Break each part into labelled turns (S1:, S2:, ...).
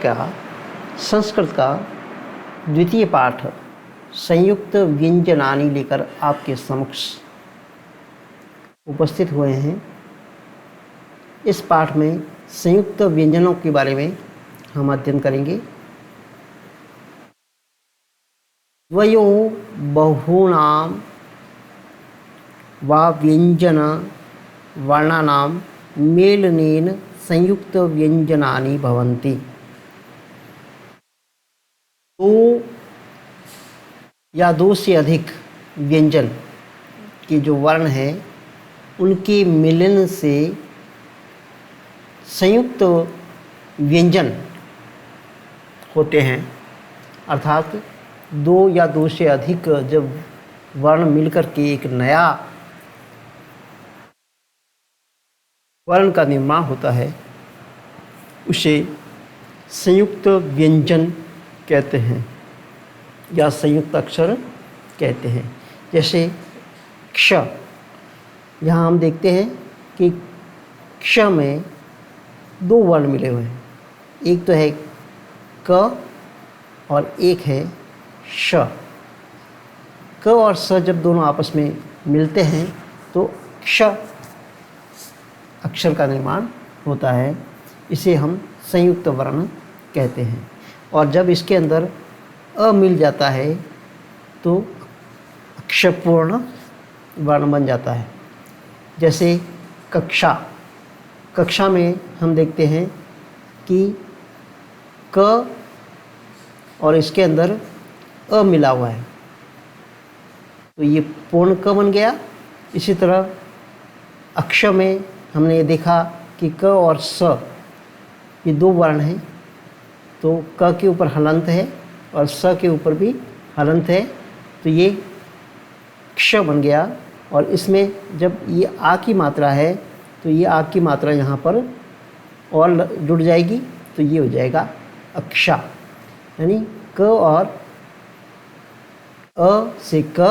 S1: का संस्कृत का द्वितीय पाठ संयुक्त व्यंजनानि लेकर आपके समक्ष उपस्थित हुए हैं। इस पाठ में संयुक्त व्यंजनों के बारे में हम अध्ययन करेंगे। द्वयो बहूनां वा व्यंजन वर्णानां मेलनेन संयुक्त व्यंजनानि भवन्ति। दो या दो से अधिक व्यंजन के जो वर्ण हैं उनके मिलन से संयुक्त व्यंजन होते हैं। अर्थात दो या दो से अधिक जब वर्ण मिलकर के एक नया वर्ण का निर्माण होता है उसे संयुक्त व्यंजन कहते हैं या संयुक्त अक्षर कहते हैं। जैसे क्ष, यहाँ हम देखते हैं कि क्ष में दो वर्ण मिले हुए हैं, एक तो है क और एक है श। क और स जब दोनों आपस में मिलते हैं तो क्ष अक्षर का निर्माण होता है, इसे हम संयुक्त वर्ण कहते हैं। और जब इसके अंदर अ मिल जाता है तो अक्षरपूर्ण वर्ण बन जाता है। जैसे कक्षा, कक्षा में हम देखते हैं कि क और इसके अंदर अ मिला हुआ है तो ये पूर्ण क बन गया। इसी तरह अक्ष में हमने ये देखा कि क और स ये दो वर्ण हैं तो क के ऊपर हलंत है और स के ऊपर भी हलंत है तो ये क्ष बन गया। और इसमें जब ये आ की मात्रा है तो ये आ की मात्रा यहाँ पर और जुड़ जाएगी तो ये हो जाएगा अक्षा। यानी क और अ से क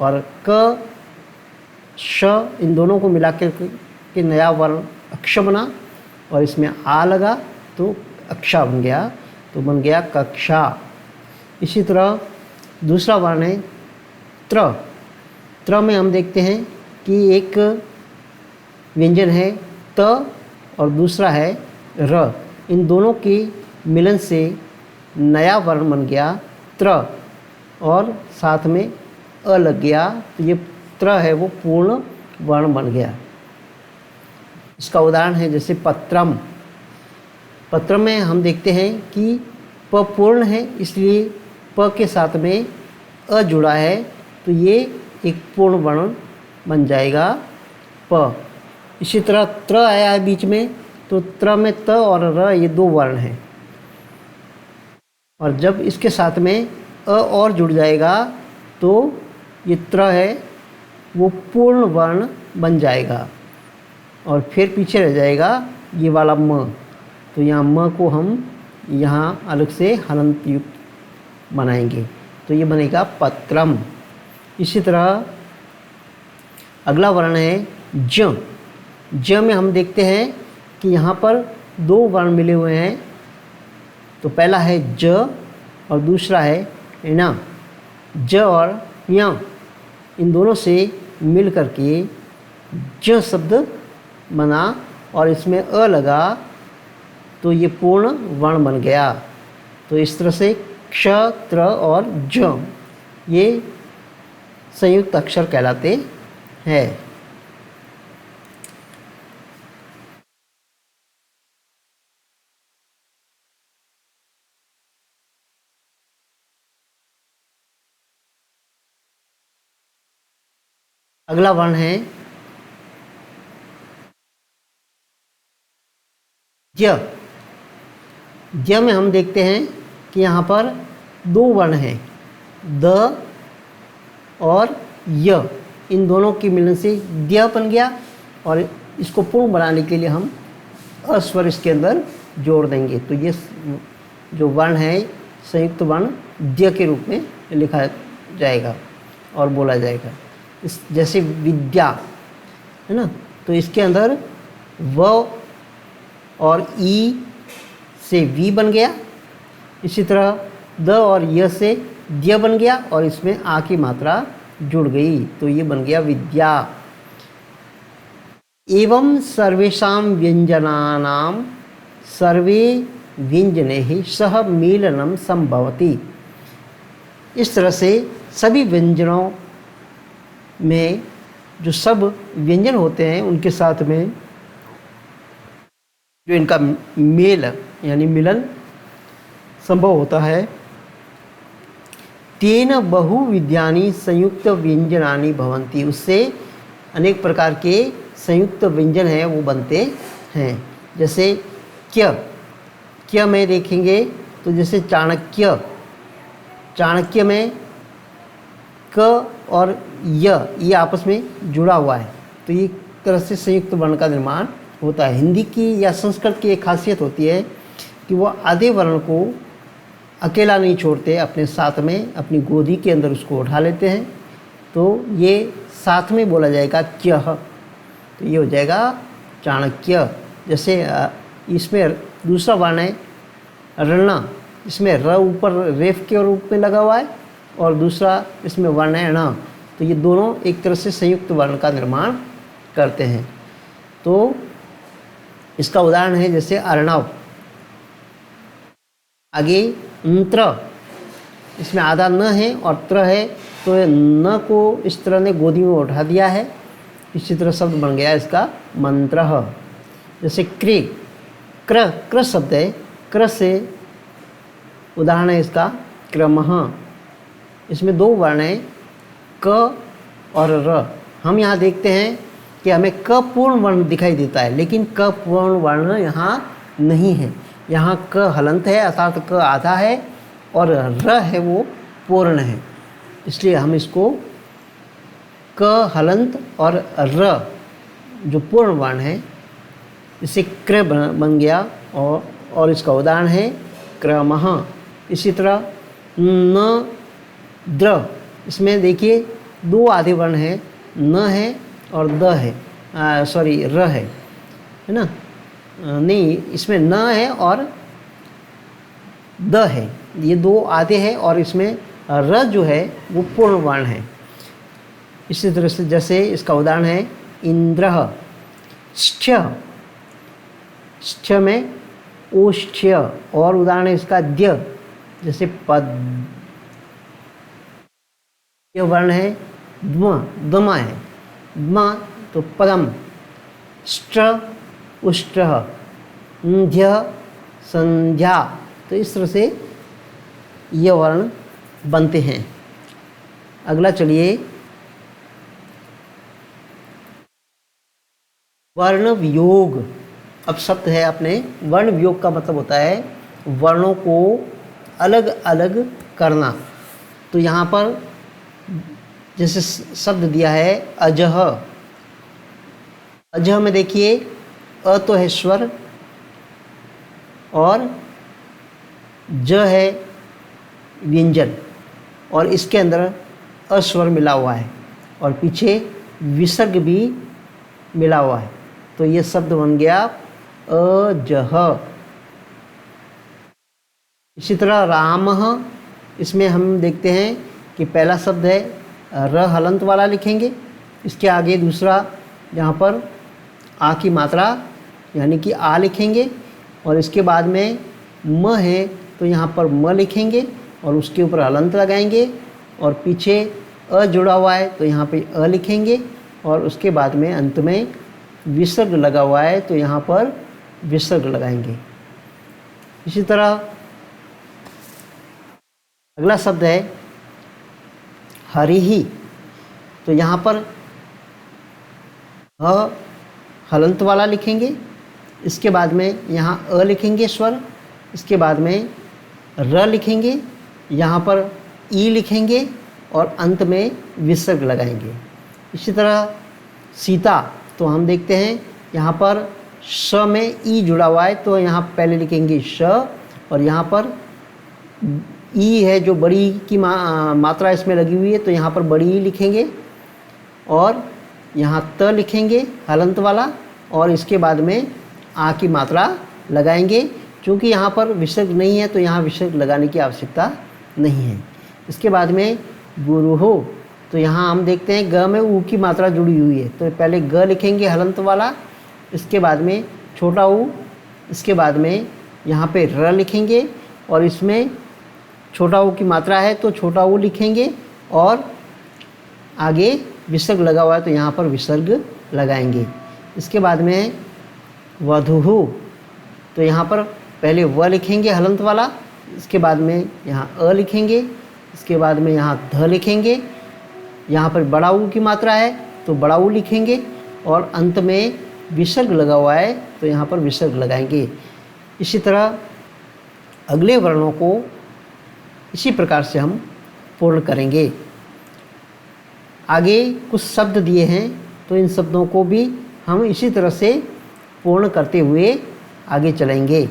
S1: और क श इन दोनों को मिला के नया वर्ण अक्ष बना और इसमें आ लगा तो अक्षा बन गया, तो बन गया कक्षा। इसी तरह दूसरा वर्ण है त्र। त्र में हम देखते हैं कि एक व्यंजन है त और दूसरा है र। इन दोनों के मिलन से नया वर्ण बन गया त्र और साथ में अ लग गया तो ये त्र है वो पूर्ण वर्ण बन गया। इसका उदाहरण है जैसे पत्रम। पत्र में हम देखते हैं कि प पूर्ण है इसलिए प के साथ में अ जुड़ा है तो ये एक पूर्ण वर्ण बन जाएगा प। इसी तरह त्र आया है बीच में तो त्र में त और र ये दो वर्ण हैं और जब इसके साथ में अ और जुड़ जाएगा तो ये त्र है वो पूर्ण वर्ण बन जाएगा और फिर पीछे रह जाएगा ये वाला म। तो यहाँ म को हम यहाँ अलग से हलंत युक्त बनाएंगे तो ये बनेगा पत्रम। इसी तरह अगला वर्ण है ज। ज में हम देखते हैं कि यहाँ पर दो वर्ण मिले हुए हैं तो पहला है ज और दूसरा है ण। ज और य इन दोनों से मिल करके ज शब्द बना और इसमें अ लगा तो ये पूर्ण वर्ण बन गया। तो इस तरह से क्ष, त्र और ज ये संयुक्त अक्षर कहलाते हैं। अगला वर्ण है ज। ज में हम देखते हैं कि यहाँ पर दो वर्ण हैं द और य। इन दोनों के मिलन से द्य बन गया और इसको पूर्ण बनाने के लिए हम अस्वर इसके अंदर जोड़ देंगे तो ये जो वर्ण है संयुक्त वर्ण द्य के रूप में लिखा जाएगा और बोला जाएगा। इस जैसे विद्या है ना तो इसके अंदर व और ई से वी बन गया इसी तरह द और य से द्य बन गया और इसमें आ की मात्रा जुड़ गई, तो ये बन गया विद्या। एवं सर्वेषां व्यंजनानां सर्वे व्यंजने ही सह मेलनम संभवति। इस तरह से सभी व्यंजनों में जो सब व्यंजन होते हैं उनके साथ में जो इनका मेल यानी मिलन संभव होता है। तेन बहुविधानि संयुक्त व्यंजनानि भवन्ति, उससे अनेक प्रकार के संयुक्त व्यंजन हैं वो बनते हैं। जैसे क्य में देखेंगे तो जैसे चाणक्य, चाणक्य में क और ये आपस में जुड़ा हुआ है, तो ये तरह से संयुक्त वर्ण का निर्माण होता है। हिंदी की या संस्कृत की एक खासियत होती है कि वो आधे वर्ण को अकेला नहीं छोड़ते, अपने साथ में अपनी गोदी के अंदर उसको उठा लेते हैं, तो ये साथ में बोला जाएगा क्यः, तो ये हो जाएगा चाणक्य। जैसे इसमें दूसरा वर्ण है ऋण, इसमें र ऊपर रेफ के रूप में लगा हुआ है और दूसरा इसमें वर्ण है ण, तो ये दोनों एक तरह से संयुक्त वर्ण का निर्माण करते हैं। तो इसका उदाहरण है जैसे अर्णव। आगे त्र, इसमें आधा न है और त्र है, तो न को इस तरह ने गोदी में उठा दिया है, इसी तरह शब्द बन गया इसका मंत्र। जैसे क्र शब्द है, क्र से उदाहरण है इसका क्रमः। इसमें दो वर्ण हैं क और र। हम यहाँ देखते हैं कि हमें क पूर्ण वर्ण दिखाई देता है, लेकिन क पूर्ण वर्ण यहाँ नहीं है। यहाँ क हलंत है अर्थात क आधा है और र है वो पूर्ण है, इसलिए हम इसको क हलंत और र जो पूर्ण वर्ण है इसे क्र बन गया। और इसका उदाहरण है क्रमः। इसी तरह न द्र, इसमें देखिए दो आधे वर्ण हैं, न है और द है, र है ना, नहीं इसमें न है और द है, ये दो आधे हैं और इसमें र जो है वो पूर्ण वर्ण है। इसी तरह से जैसे इसका उदाहरण है इंद्रः। स्थ में ओष्ठ्य, और उदाहरण है इसका द्य, जैसे पद। यह वर्ण है द्म है, द्म तो पदम। स्ट्र उष्ट्रः, न्ध्य संध्या, तो इस तरह से ये वर्ण बनते हैं। अगला चलिए वर्ण वियोग। अब शब्द है अपने वर्ण वियोग का मतलब होता है वर्णों को अलग अलग करना। तो यहाँ पर जैसे शब्द दिया है अजह। अजह में देखिए अ तो है स्वर और ज है व्यंजन, और इसके अंदर अस्वर मिला हुआ है और पीछे विसर्ग भी मिला हुआ है, तो ये शब्द बन गया अजह। इसी तरह रामः, इसमें हम देखते हैं कि पहला शब्द है र हलंत वाला लिखेंगे, इसके आगे दूसरा यहाँ पर आ की मात्रा यानी कि आ लिखेंगे, और इसके बाद में म है तो यहाँ पर म लिखेंगे और उसके ऊपर हलंत लगाएंगे, और पीछे अ जुड़ा हुआ है तो यहाँ पे अ लिखेंगे, और उसके बाद में अंत में विसर्ग लगा हुआ है तो यहाँ पर विसर्ग लगाएंगे। इसी तरह अगला शब्द है हरिहि। तो यहाँ पर ह हलंत वाला लिखेंगे, इसके बाद में यहाँ अ लिखेंगे स्वर, इसके बाद में र लिखेंगे, यहाँ पर ई लिखेंगे और अंत में विसर्ग लगाएंगे। इसी तरह सीता, तो हम देखते हैं यहाँ पर श में ई जुड़ा हुआ है तो यहाँ पहले लिखेंगे श, और यहाँ पर ई है जो बड़ी की मात्रा इसमें लगी हुई है तो यहाँ पर बड़ी ई लिखेंगे, और यहाँ त लिखेंगे हलंत वाला, और इसके बाद में आ की मात्रा लगाएंगे, चूँकि यहाँ पर विसर्ग नहीं है तो यहाँ विसर्ग लगाने की आवश्यकता नहीं है। इसके बाद में गुरु हो, तो यहाँ हम देखते हैं ग में ऊ की मात्रा जुड़ी हुई है, तो पहले ग लिखेंगे हलंत वाला, इसके बाद में छोटा ऊ, इसके बाद में यहाँ पे र लिखेंगे और इसमें छोटा ऊ की मात्रा है तो छोटा ऊ लिखेंगे और आगे विसर्ग लगा हुआ है तो यहाँ पर विसर्ग लगाएंगे। इसके बाद में वधुहु, तो यहाँ पर पहले व लिखेंगे हलंत वाला, इसके बाद में यहाँ अ लिखेंगे, इसके बाद में यहाँ ध लिखेंगे, यहाँ पर बड़ा ऊ की मात्रा है तो बड़ा ऊ लिखेंगे और अंत में विसर्ग लगा हुआ है तो यहाँ पर विसर्ग लगाएंगे। इसी तरह अगले वर्णों को इसी प्रकार से हम पूर्ण करेंगे। आगे कुछ शब्द दिए हैं तो इन शब्दों को भी हम इसी तरह से पूर्ण करते हुए आगे चलेंगे।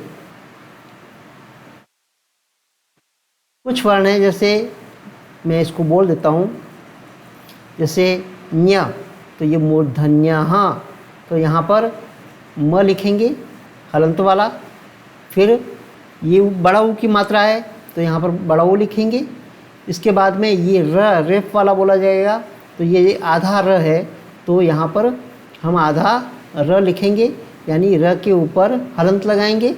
S1: कुछ वर्ण हैं, जैसे मैं इसको बोल देता हूँ, जैसे न्य, तो ये मूर्धन्य, तो यहाँ पर म लिखेंगे हलंत वाला, फिर ये बड़ा ऊ की मात्रा है तो यहाँ पर बड़ा ऊ लिखेंगे। इसके बाद में ये र रेफ वाला बोला जाएगा, तो ये आधा र है तो यहाँ पर हम आधा र लिखेंगे, यानी र के ऊपर हलंत लगाएंगे।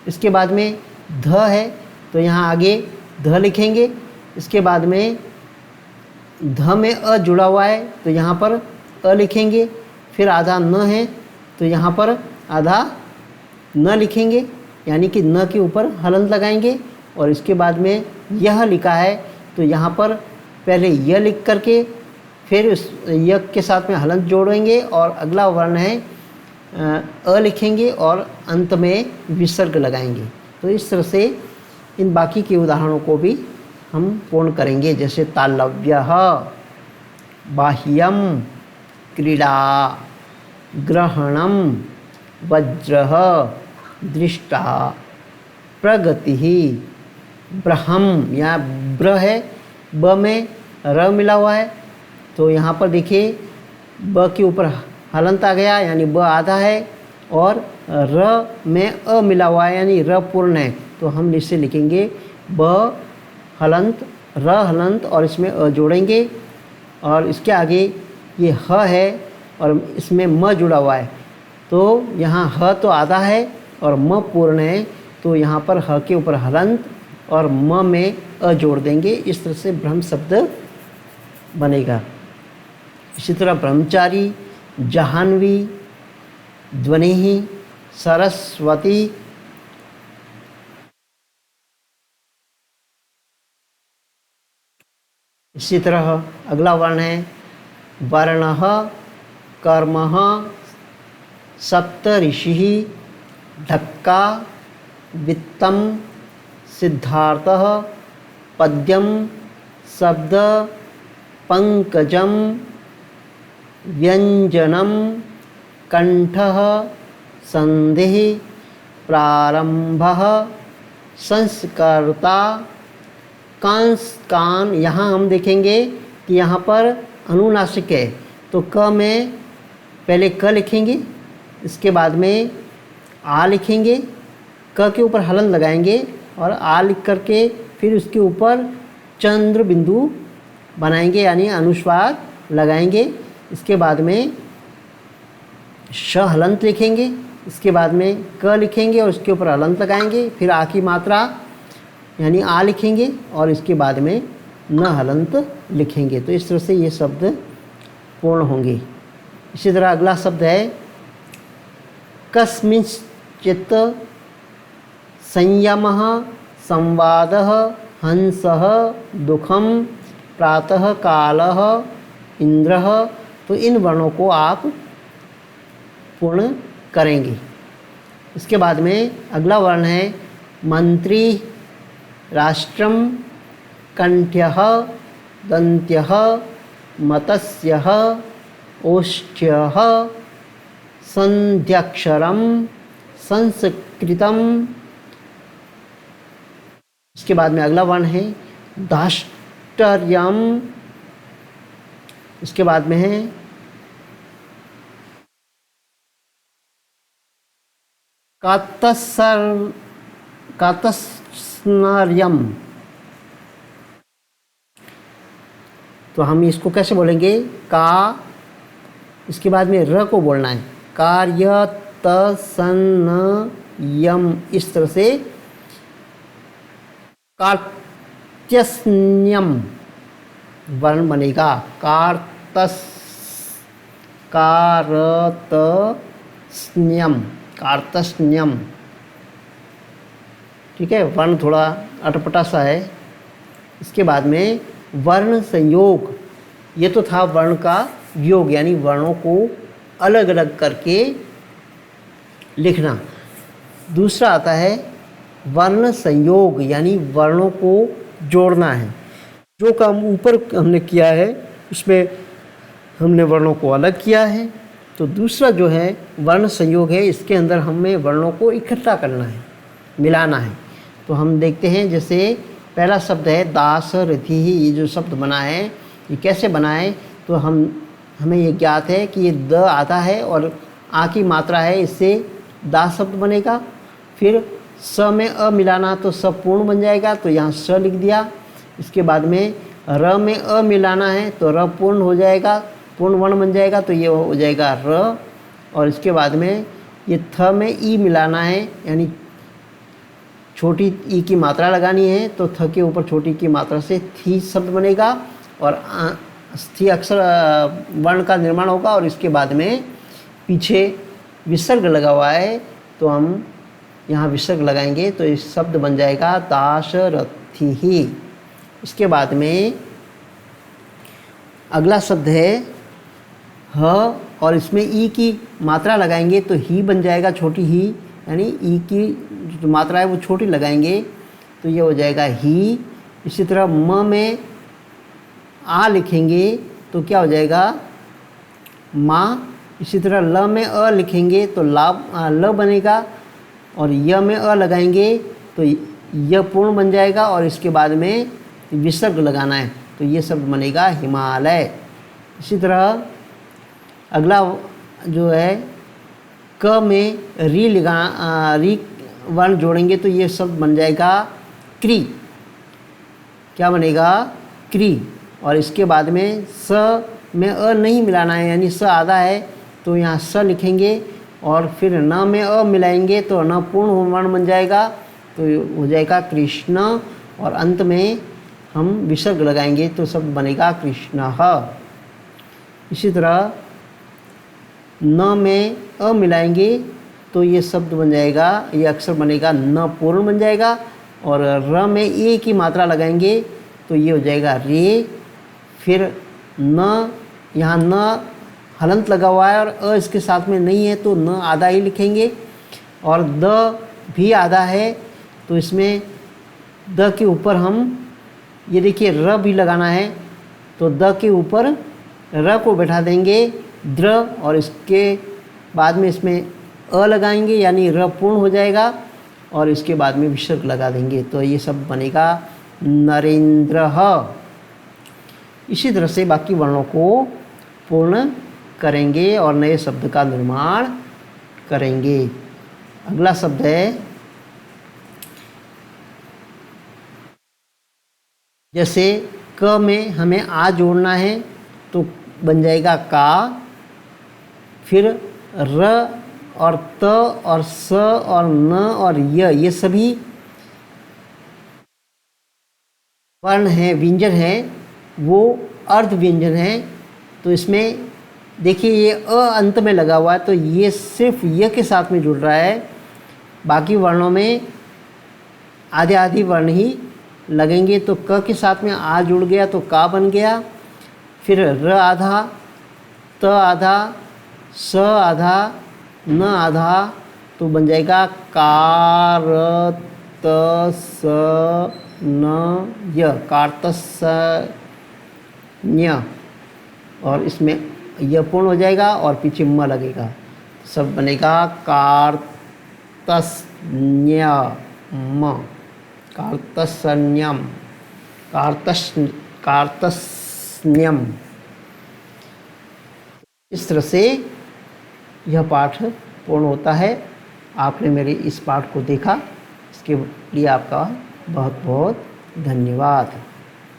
S1: इसके बाद में ध है तो यहाँ आगे ध लिखेंगे। इसके बाद में ध में अ जुड़ा हुआ है तो यहाँ पर अ लिखेंगे, फिर आधा न है तो यहाँ पर आधा न लिखेंगे, यानी कि न के ऊपर हलंत लगाएंगे। और इसके बाद में यह लिखा है तो यहाँ पर पहले य लिख करके फिर उस य के साथ में हलंत जोड़ेंगे और अगला वर्ण है अ लिखेंगे और अंत में विसर्ग लगाएंगे। तो इस तरह से इन बाकी के उदाहरणों को भी हम पूर्ण करेंगे, जैसे तालव्यः, बाह्यम, क्रीड़ा, ग्रहणम, वज्रः, दृष्टा, प्रगतिः, ब्रह्म, या ब्र है, ब में र मिला हुआ है तो यहाँ पर देखिए ब के ऊपर हलंत आ गया, यानी ब आधा है, और र में अ मिला हुआ है यानी र पूर्ण है, तो हम इससे लिखेंगे ब हलंत र हलंत और इसमें अ जोड़ेंगे। और इसके आगे ये ह है और इसमें म जुड़ा हुआ है, तो यहाँ ह तो आधा है और म पूर्ण है, तो यहाँ पर ह के ऊपर हलंत और म में अ जोड़ देंगे। इस तरह से ब्रह्म शब्द बनेगा। इसी तरह ब्रह्मचारी, जाह्नवी, ध्वनिः, सरस्वती, इसी तरह अगला वर्ण है वर्णः, कर्मः, सप्तऋषिः, ढक्का, वित्तम, सिद्धार्थः, पद्यम, शब्द, पंकजम, व्यंजनम, कंठः, संधिः, प्रारंभः, संस्कर्ता, कांस, कान। यहाँ हम देखेंगे कि यहाँ पर अनुनासिक है तो क में पहले क लिखेंगे, इसके बाद में आ लिखेंगे, क के ऊपर हलन लगाएंगे और आ लिख करके फिर उसके ऊपर चंद्र बिंदु बनाएंगे यानी अनुस्वार लगाएंगे। इसके बाद में श हलंत लिखेंगे, इसके बाद में क लिखेंगे और उसके ऊपर हलंत लगाएंगे, फिर आ की मात्रा यानी आ लिखेंगे और इसके बाद में न हलंत लिखेंगे। तो इस तरह से ये शब्द पूर्ण होंगे। इसी तरह अगला शब्द है कस्मिंश्चित्, संयमः, संवादः, हंसः, दुखम, प्रातः कालः, इंद्रः। तो इन वर्णों को आप पूर्ण करेंगे। इसके बाद में अगला वर्ण है मंत्री, राष्ट्रम, कंठ्यः, दंत्यः, मतस्यः, ओष्ठ्यः, संध्याक्षरम, संस्कृतम। इसके बाद में अगला वर्ण है दाष्टर्यम, इसके बाद में है कात्तसर, कार्तस्नर्यम। तो हम इसको कैसे बोलेंगे? का, इसके बाद में र को बोलना है, कार्यतसन्नयम, इस तरह से कार्त्यस्न्यम वर्ण बनेगा। कारतस्न्यम, कार्तस्न्यम। ठीक है, वर्ण थोड़ा अटपटा सा है। इसके बाद में वर्ण संयोग, ये तो था वर्ण का योग, यानी वर्णों को अलग अलग करके लिखना। दूसरा आता है वर्ण संयोग, यानी वर्णों को जोड़ना है। जो काम ऊपर हमने किया है उसमें हमने वर्णों को अलग किया है। तो दूसरा जो है वर्ण संयोग है, इसके अंदर हमें वर्णों को इकट्ठा करना है, मिलाना है। तो हम देखते हैं, जैसे पहला शब्द है दास रथि, ये जो शब्द बना है ये कैसे बना है? तो हमें ये ज्ञात है कि ये द आता है और आ की मात्रा है, इससे दास शब्द बनेगा। फिर स में अ मिलाना तो स पूर्ण बन जाएगा, तो यहाँ स लिख दिया। इसके बाद में र में अ मिलाना है तो र पूर्ण हो जाएगा, पूर्ण वर्ण बन जाएगा, तो ये हो जाएगा र। और इसके बाद में ये थ में ई मिलाना है, यानी छोटी ई की मात्रा लगानी है, तो थ के ऊपर छोटी की मात्रा से थी शब्द बनेगा और थी अक्षर वर्ण का निर्माण होगा। और इसके बाद में पीछे विसर्ग लगा हुआ है, तो हम यहाँ विसर्ग लगाएंगे तो इस शब्द बन जाएगा दाशरथी ही। इसके बाद में अगला शब्द है ह, और इसमें ई की मात्रा लगाएंगे तो ही बन जाएगा, छोटी ही, यानी ई की जो मात्रा है वो छोटी लगाएंगे तो ये हो जाएगा ही। इसी तरह म में आ लिखेंगे तो क्या हो जाएगा? माँ। इसी तरह ल में अ लिखेंगे तो ल बनेगा, और य में अ लगाएंगे तो य पूर्ण बन जाएगा, और इसके बाद में विसर्ग लगाना है तो ये शब्द बनेगा हिमालय। इसी तरह अगला जो है क में री वर्ण जोड़ेंगे तो ये शब्द बन जाएगा क्री। क्या बनेगा? क्री। और इसके बाद में स में अ नहीं मिलाना है, यानी स आधा है तो यहाँ स लिखेंगे, और फिर न में अ मिलाएंगे तो न पूर्ण वर्ण बन जाएगा, तो हो जाएगा कृष्ण। और अंत में हम विसर्ग लगाएंगे तो शब्द बनेगा कृष्णः। इसी तरह न में अ मिलाएंगे तो ये शब्द बन जाएगा, ये अक्षर बनेगा न पूर्ण बन जाएगा, और र में ए की मात्रा लगाएंगे तो ये हो जाएगा रे। फिर न, यहाँ न हलंत लगा हुआ है और अ इसके साथ में नहीं है तो न आधा ही लिखेंगे, और द भी आधा है तो इसमें द के ऊपर हम ये देखिए र भी लगाना है, तो द के ऊपर र को बैठा देंगे द्र, और इसके बाद में इसमें अ लगाएंगे यानी र पूर्ण हो जाएगा, और इसके बाद में विसर्ग लगा देंगे तो ये सब बनेगा नरेंद्रः। इसी तरह से बाकी वर्णों को पूर्ण करेंगे और नए शब्द का निर्माण करेंगे। अगला शब्द है, जैसे क में हमें आ जोड़ना है तो बन जाएगा का। फिर र और त और स और न और ये सभी वर्ण हैं, व्यंजन हैं, वो अर्ध व्यंजन हैं। तो इसमें देखिए ये अ अंत में लगा हुआ है तो ये सिर्फ य के साथ में जुड़ रहा है, बाकी वर्णों में आधे आधी वर्ण ही लगेंगे। तो क के साथ में आ जुड़ गया तो का बन गया, फिर र आधा, त आधा, स आधा, न आधा, तो बन जाएगा कार त स न य, कार्तस्न्य, और इसमें यह पूर्ण हो जाएगा और पीछे म लगेगा, सब बनेगा कार्तस्न्यम, कार्तस्न्यम, कार्तस्न्यम। इस तरह से यह पाठ पूर्ण होता है। आपने मेरे इस पाठ को देखा, उसके लिए आपका बहुत बहुत धन्यवाद।